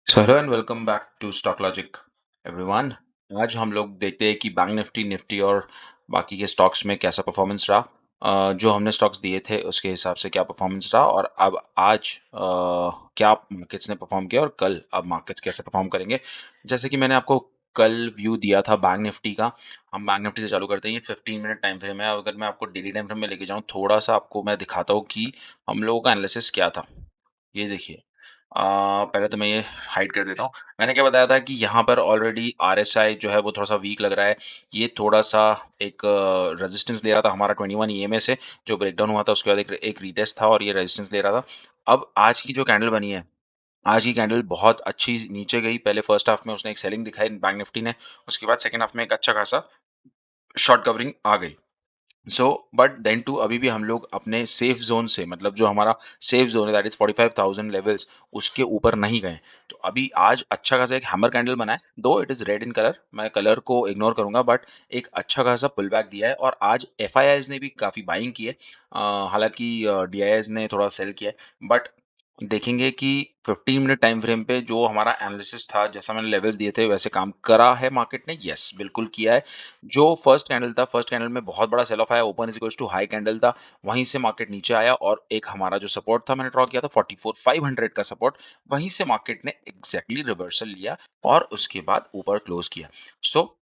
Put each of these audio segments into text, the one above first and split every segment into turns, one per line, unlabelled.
So hello and welcome back to stock logic everyone. आज हम लोग देखते हैं कि बैंक निफ्टी निफ्टी और बाकी के स्टॉक्स में कैसा परफॉर्मेंस रहा। जो हमने स्टॉक्स दिए थे उसके हिसाब से क्या परफॉर्मेंस रहा और अब आज क्या मार्केट्स ने परफॉर्म किया और कल अब मार्केट्स कैसे परफॉर्म करेंगे। जैसे कि मैंने आपको कल व्यू दिया था बैंक निफ्टी का। हम बैंक निफ्टी से चालू करते हैं। ये 15 मिनट टाइम फ्रेम है। अगर मैं आपको डेली टाइम फ्रेम में लेके जाऊँ थोड़ा सा आपको मैं दिखाता हूँ कि हम लोगों का एनालिसिस क्या था। ये देखिए। पहले तो मैं ये हाइड कर देता हूँ। मैंने क्या बताया था कि यहाँ पर ऑलरेडी आरएसआई जो है वो थोड़ा-सा वीक लग रहा है। ये थोड़ा-सा एक रेजिस्टेंस ले रहा था हमारा 21 ईएमए से, जो ब्रेकडाउन हुआ था उसके बाद एक रीटेस्ट था और ये रेजिस्टेंस ले रहा था। अब आज की जो कैंडल बनी है, आज की कैंडल बहुत अच्छी नीचे गई। पहले फर्स्ट हाफ में उसने एक सेलिंग दिखाई बैंक निफ्टी ने, उसके बाद सेकंड हाफ में एक अच्छा खासा शॉर्ट कवरिंग आ गई। सो बट देन टू अभी भी हम लोग अपने सेफ ज़ोन से मतलब जो हमारा सेफ ज़ोन है दैट इज़ 45,000 लेवल्स उसके ऊपर नहीं गए। तो अभी आज अच्छा खासा एक हैमर कैंडल बना है, दो it is red in colour, मैं कलर को इग्नोर करूँगा बट एक अच्छा खासा पुल बैक दिया है और आज एफआईआईज़ ने भी काफ़ी बाइंग की है। हालाँकि डीआईआईज़ ने थोड़ा सेल किया है बट देखेंगे कि 15 मिनट टाइम फ्रेम पे जो हमारा एनालिसिस था, जैसा मैंने लेवल्स दिए थे वैसे काम करा है मार्केट ने, यस बिल्कुल किया है। जो फर्स्ट कैंडल था, फर्स्ट कैंडल में बहुत बड़ा सेल ऑफ आया, open is equals to high candle था, वहीं से मार्केट नीचे आया और एक हमारा जो सपोर्ट था मैंने ड्रॉ किया था 44,500 का सपोर्ट, वहीं से मार्केट ने एग्जैक्टली रिवर्सल लिया और उसके बाद ऊपर क्लोज किया। सो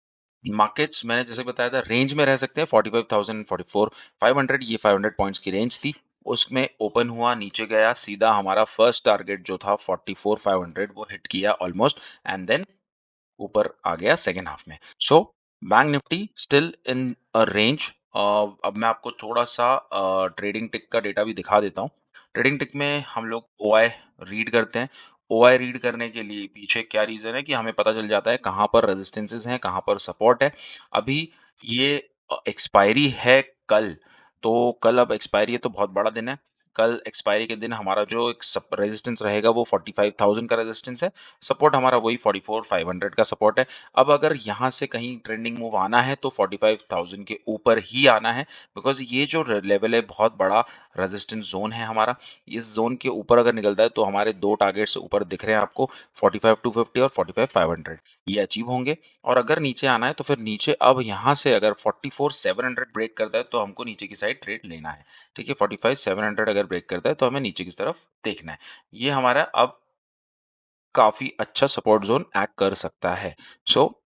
मार्केट्स मैंने जैसे बताया था रेंज में रह सकते हैं 45,000 44,500, ये 500 पॉइंट्स की रेंज थी। उसमें ओपन हुआ, नीचे गया, सीधा हमारा फर्स्ट टारगेट जो था 44,500 वो हिट किया ऑलमोस्ट एंड देन ऊपर आ गया सेकंड हाफ में। So bank Nifty still in a range. अब मैं आपको थोड़ा-सा ट्रेडिंग टिक का डेटा भी दिखा देता हूँ। ट्रेडिंग टिक में हम लोग ओआई रीड करते हैं। ओआई रीड करने के लिए पीछे क्या रीज़न है कि हमें पता चल जाता है कहाँ पर रेजिस्टेंसेस हैं, कहाँ पर सपोर्ट है। अभी ये एक्सपायरी है कल, तो कल अब एक्सपायरी है तो बहुत बड़ा दिन है। कल एक्सपायरी के दिन हमारा जो एक सप रेजिस्टेंस रहेगा वो 45,000 का रेजिस्टेंस है। सपोर्ट हमारा वही 44,500 का सपोर्ट है। अब अगर यहाँ से कहीं ट्रेंडिंग मूव आना है तो 45,000 के ऊपर ही आना है बिकॉज़ ये जो लेवल है बहुत बड़ा रेजिस्टेंस ज़ोन है हमारा। इस ज़ोन के ऊपर अगर निकलता है तो हमारे 2 टारगेट्स ऊपर दिख रहे हैं आपको 45,250 और 45,500 ये अचीव होंगे और अगर नीचे आना है तो फिर नीचे अब यहाँ से अगर 44,700 ब्रेक करता है तो हमको नीचे की साइड ट्रेड लेना है। ठीक है? 45,700 अगर ब्रेक करता है तो हमें नीचे की तरफ देखना है। ये हमारा अब काफ़ी अच्छा सपोर्ट ज़ोन एक्ट कर सकता है। सो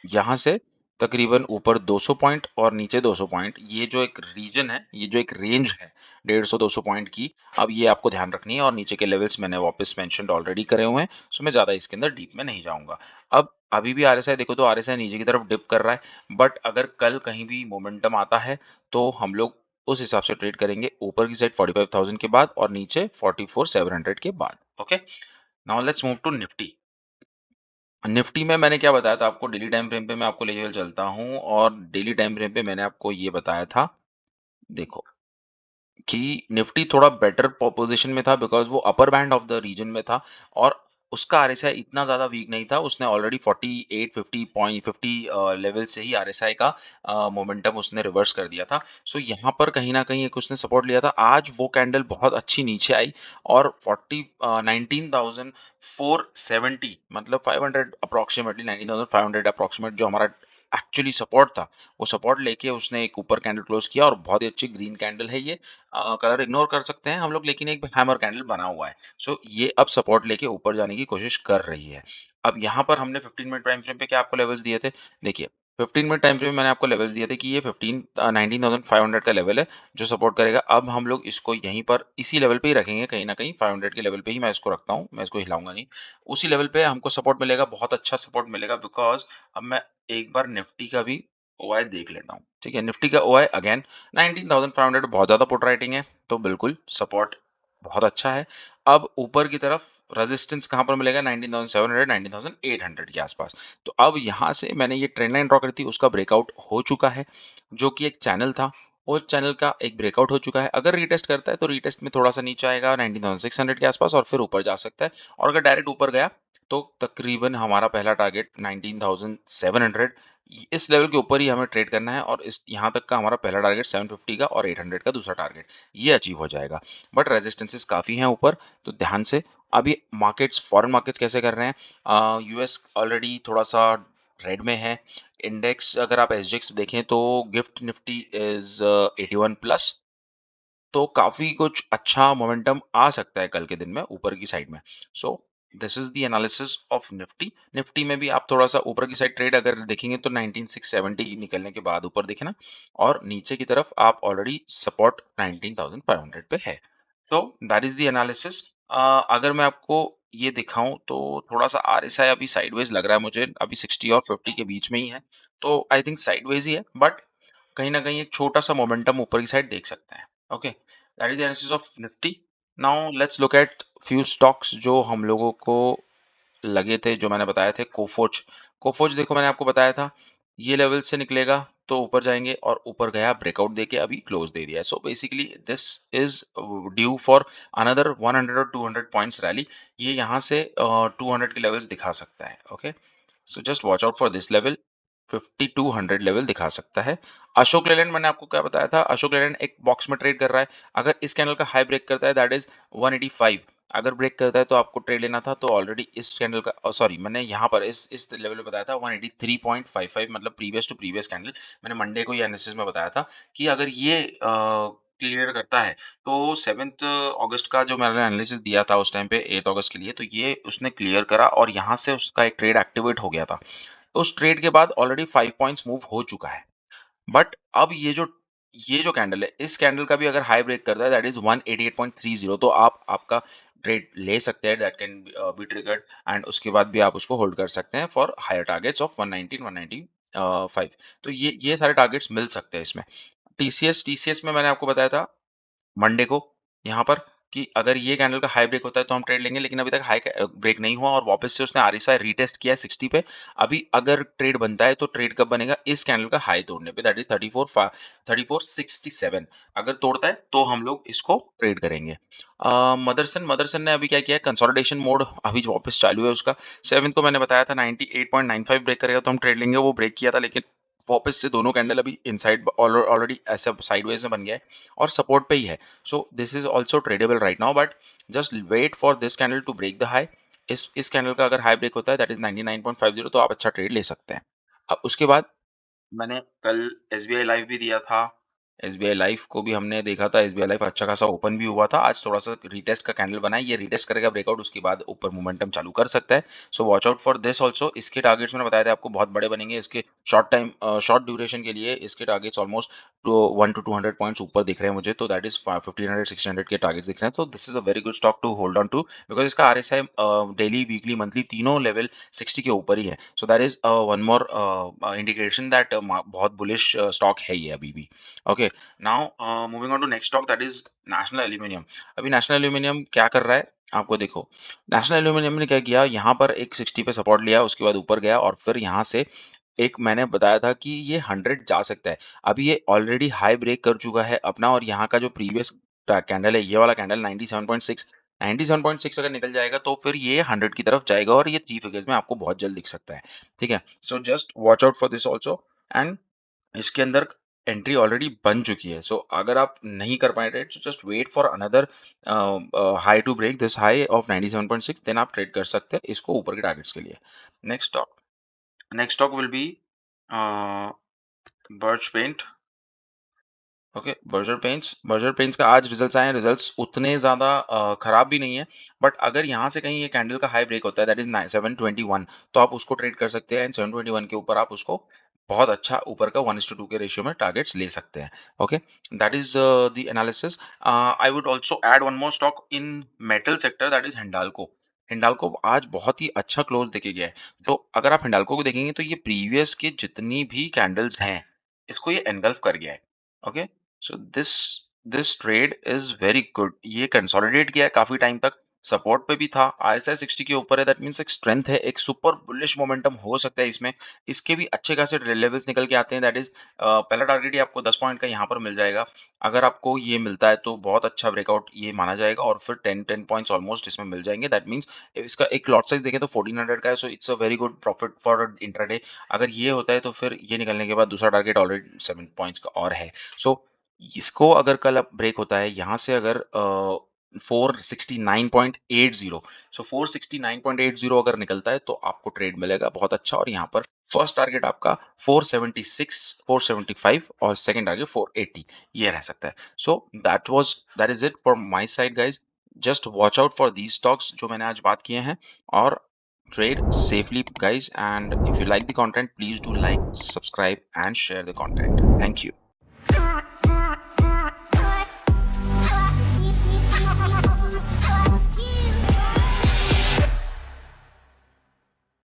यहाँ से तकरीबन ऊपर 200 पॉइंट और नीचे 200 पॉइंट, ये जो एक रीजन है, ये जो एक रेंज है 150-200 पॉइंट की, अब ये आपको ध्यान रखनी है और नीचे के लेवल्स मैंने वापस मेंशन्ड ऑलरेडी करे हुए हैं, सो मैं ज़्यादा इसके अंदर डीप में नहीं जाऊँगा। अब अभी भी आरएसआई देखो तो आरएसआई नीचे की तरफ डिप कर रहा है, बट अगर कल कहीं भी मोमेंटम आता है, तो हम लोग उस हिसाब से ट्रेड करेंगे ऊपर की साइड 45,000 के बाद और नीचे 44,700 के बाद। Okay? Now let's move to Nifty. Nifty में मैंने क्या बताया था आपको डेली टाइम फ्रेम पे मैं आपको लेके चलता हूँ और डेली टाइम फ्रेम पे मैंने आपको ये बताया था, देखो कि निफ्टी थोड़ा बेटर पोजीशन में था बिकॉज़ वो upper band of the region में था और उसका आरएसआई इतना ज़्यादा वीक नहीं था। उसने ऑलरेडी 48 50 लेवल से ही आरएसआई का मोमेंटम उसने रिवर्स कर दिया था। सो यहाँ पर कहीं न कहीं एक उसने सपोर्ट लिया था। आज वो कैंडल बहुत अच्छी नीचे आई और 19,470 मतलब 500 अप्रॉक्सिमेटली 19,500 अप्रॉक्सिमेट जो हमारा एक्चुअली सपोर्ट था, वो सपोर्ट लेके उसने एक ऊपर कैंडल क्लोज़ किया और बहुत ही अच्छी ग्रीन कैंडल है ये। कलर इग्नोर कर सकते हैं हम लोग लेकिन एक हैमर कैंडल बना हुआ है। सो ये अब सपोर्ट लेके ऊपर जाने की कोशिश कर रही है। अब यहाँ पर हमने 15 मिनट टाइम फ्रेम पे क्या आपको लेवल्स दिए थे? देखिए 15 मिनट टाइम फ्रेम में मैंने आपको लेवल्स दिए थे कि ये 19,500 का लेवल है जो सपोर्ट करेगा। अब हम लोग इसको यहीं पर इसी लेवल पे ही रखेंगे कहीं न कहीं 500 के लेवल पे ही मैं इसको रखता हूँ, मैं इसको हिलाऊँगा नहीं। उसी लेवल पे हमको सपोर्ट मिलेगा, बहुत अच्छा सपोर्ट मिलेगा बिकॉज़ अब मैं एक बार निफ्टी का भी ओआई देख लेता हूँ। ठीक है? निफ्टी का ओआई अगेन 19,500 बहुत ज़्यादा पुट राइटिंग है, तो बिल्कुल सपोर्ट बहुत अच्छा है। अब ऊपर की तरफ रेजिस्टेंस कहाँ पर मिलेगा 19,700 19,800 के आसपास। तो अब यहाँ से मैंने ये ट्रेंड लाइन ड्रॉ करी थी उसका ब्रेकआउट हो चुका है, जो कि एक चैनल था। उस चैनल का एक ब्रेकआउट हो चुका है। अगर रीटेस्ट करता है तो रीटेस्ट में थोड़ा-सा नीचे आएगा 19,600 के आसपास और फिर ऊपर जा सकता है और अगर डायरेक्ट ऊपर गया तो तकरीबन हमारा पहला टारगेट 19,700 इस लेवल के ऊपर ही हमें ट्रेड करना है और इस यहाँ तक का हमारा पहला टारगेट 750 का और 800 का दूसरा टारगेट, ये अचीव हो जाएगा। बट रेजिस्टेंसेस काफ़ी हैं ऊपर, तो ध्यान से अभी मार्केट्स फॉरेन मार्केट्स कैसे कर रहे हैं? यूएस ऑलरेडी थोड़ा-सा रेड में है। इंडेक्स अगर आप एसजीएक्स देखें तो गिफ्ट निफ्टी इज़ 81 प्लस, तो काफ़ी कुछ अच्छा मोमेंटम आ सकता है कल के दिन में ऊपर की साइड में। So this is the analysis of Nifty. Nifty में भी आप थोड़ा-सा ऊपर की साइड ट्रेड अगर देखेंगे तो 19670 निकलने के बाद ऊपर दिखे ना, और नीचे की तरफ आप ऑलरेडी सपोर्ट 19500 पे है। So that is the analysis. अगर मैं आपको ये दिखाऊँ तो थोड़ा-सा आरएसआई अभी साइडवेज़ लग रहा है मुझे, अभी 60 और 50 के बीच में ही है। तो आई थिंक साइडवेज़ ही है, बट कहीं न कहीं एक छोटा-सा मोमेंटम ऊपर की साइड देख सकते हैं। Okay, that is the analysis of Nifty. Now let's look at few stocks जो हम लोगों को लगे थे, जो मैंने बताए थे। कोफोच, कोफोच देखो मैंने आपको बताया था, ये लेवल से निकलेगा तो ऊपर जाएँगे और ऊपर गया ब्रेकआउट देके अभी क्लोज़ दे दिया है। So basically this is due for another 100 और 200 पॉइंट्स रैली। ये यहाँ से 200 के लेवल्स दिखा सकता है। Okay, so just watch out for this level. 5200 level दिखा सकता है। अशोक लेलैंड मैंने आपको क्या बताया था, अशोक लेलैंड एक बॉक्स में ट्रेड कर रहा है। अगर इस कैंडल का हाई ब्रेक करता है दैट इज़ 185, अगर ब्रेक करता है तो आपको ट्रेड लेना था। तो ऑलरेडी इस कैंडल का सॉरी मैंने यहाँ पर इस लेवल पे बताया था 183.55, मतलब प्रीवियस टू प्रीवियस कैंडल। मैंने मंडे को ये एनालिसिस में बताया था कि अगर ये क्लियर करता है तो 7th अगस्त का जो मैंने एनालिसिस दिया था उस टाइम पे 8 अगस्त के लिए, तो ये उसने क्लियर करा और यहाँ से उसका एक ट्रेड एक्टिवेट हो गया था। उस ट्रेड के बाद ऑलरेडी 5 पॉइंट्स मूव हो चुका है। बट अब ये जो कैंडल है, इस कैंडल का भी अगर हाई ब्रेक करता है दैट इज़ 188.30, तो आप आपका ट्रेड ले सकते हैं। That can be triggered and उसके बाद भी आप उसको होल्ड कर सकते हैं फॉर हायर टारगेट्स ऑफ 119, 195। तो ये सारे टारगेट्स मिल सकते हैं इसमें। टीसीएस में मैंने आपको बताया था मंडे को यहाँ पर कि अगर ये कैंडल का हाई ब्रेक होता है तो हम ट्रेड लेंगे, लेकिन अभी तक हाई ब्रेक नहीं हुआ और वापस से उसने आरएसआई रीटेस्ट किया है 60 पे। अभी अगर ट्रेड बनता है तो ट्रेड कब बनेगा, इस कैंडल का हाई तोड़ने पे, दैट इज 3467। अगर तोड़ता है तो हम लोग इसको ट्रेड करेंगे। मदरसन मदरसन ने अभी क्या किया है, कंसोलिडेशन मोड अभी जो वापस चालू है उसका। 7 को मैंने बताया था 98.95 ब्रेक करेगा तो हम ट्रेड लेंगे, वो ब्रेक किया था लेकिन वापस से दोनों कैंडल अभी इनसाइड ऑलरेडी ऐसा साइडवेज में बन गया है और सपोर्ट पे ही है। So this is also tradable right now, but just wait for this candle to break the high. इस कैंडल का अगर हाई ब्रेक होता है दैट इज 99.50, तो आप अच्छा ट्रेड ले सकते हैं। अब उसके बाद मैंने कल एसबीआई लाइव भी दिया था। एसबीआई लाइव को भी हमने देखा था, एसबीआई लाइव अच्छा खासा ओपन भी हुआ था। आज थोड़ा-सा रीटेस्ट का कैंडल बना है, ये रीटेस्ट करेगा ब्रेकआउट, उसके बाद ऊपर मोमेंटम चालू कर सकता है। So watch out for this also. इसके टारगेट्स मैंने बताया था आपको बहुत बड़े बनेंगे। इसके शॉर्ट ड्यूरेशन के लिए इसके targets almost to 1 to 200 points ऊपर दिख रहे हैं मुझे, तो दैट इज़ 1500 1600 के टारगेट्स दिख रहे हैं। तो this is a very good stock to hold on to, because इसका आरएसआई डेली, वीकली, मंथली तीनों लेवल 60 के ऊपर ही है। So that is one more indication that बहुत बुलिश स्टॉक है ये अभी भी। Okay, now moving on to next stock that is National Aluminium. अभी नेशनल एल्यूमिनियम क्या कर रहा है आपको देखो। नेशनल एल्यूमिनियम ने क्या किया, यहाँ पर एक 60 पे सपोर्ट लिया, उसके बाद ऊपर गया और फिर यहाँ से एक मैंने बताया था कि ये 100 जा सकता है। अभी ये ऑलरेडी हाई ब्रेक कर चुका है अपना, और यहाँ का जो प्रीवियस कैंडल है, ये वाला कैंडल 97.6, 97.6 अगर निकल जाएगा तो फिर ये 100 की तरफ जाएगा और ये 3 फिगर्स में आपको बहुत जल्द दिख सकता है। ठीक है, so just watch out for this also. And इसके अंदर एंट्री ऑलरेडी बन चुकी है। सो अगर आप नहीं कर पाए trade, so just wait for another high to break this high of 97.6, then आप ट्रेड कर सकते हैं इसको ऊपर के टारगेट्स के लिए। Next stock, next stock will be Berger Paint. Okay, Berger Paints का आज रिजल्ट्स आए हैं। रिजल्ट्स उतने ज़्यादा खराब भी नहीं है, बट अगर यहाँ से कहीं ये कैंडल का हाई ब्रेक होता है दैट इज़ 721, तो आप उसको ट्रेड कर सकते हैं एंड 721 के ऊपर आप उसको बहुत अच्छा ऊपर का 1:2 के रेशियो में टारगेट्स ले सकते हैं। Okay, that is the analysis. I would also add one more stock in metal sector, that is Hindalco. Hindalco आज बहुत ही अच्छा क्लोज देके गया है। तो अगर आप हिंडाल्को को देखेंगे तो ये प्रीवियस के जितनी भी कैंडल्स हैं इसको ये एनगल्फ कर गया है। Okay, so this this trade is very good. ये कंसोलिडेट किया है काफी टाइम तक, सपोर्ट पे भी था, आरएसआई 60 के ऊपर है, दैट मीन्स एक स्ट्रेंथ है, एक सुपर बुलिश मोमेंटम हो सकता है इसमें। इसके भी अच्छे खासे लेवल्स निकल के आते हैं, दैट इज़ पहला टारगेट ही आपको 10 पॉइंट का यहाँ पर मिल जाएगा। अगर आपको ये मिलता है तो बहुत अच्छा ब्रेकआउट ये माना जाएगा और फिर 10 पॉइंट्स ऑलमोस्ट इसमें मिल जाएँगे, दैट मीन्स इसका एक लॉट साइज़ देखें तो 1400 का है, so it's a very good profit for intraday. अगर ये होता है तो फिर ये निकलने के बाद दूसरा टारगेट ऑलरेडी 7 पॉइंट्स का और है। सो इसको अगर कल ब्रेक होता है, यहाँ से अगर 469.80, सो 469.80 अगर निकलता है तो आपको ट्रेड मिलेगा बहुत अच्छा, और यहाँ पर फर्स्ट टारगेट आपका 476, 475 और सेकंड टारगेट 480 ये रह सकता है। So that is it for my side guys. Just watch out for these stocks जो मैंने आज बात किए हैं, और trade safely guys, and if you like the content please do like, subscribe and share the content. Thank you.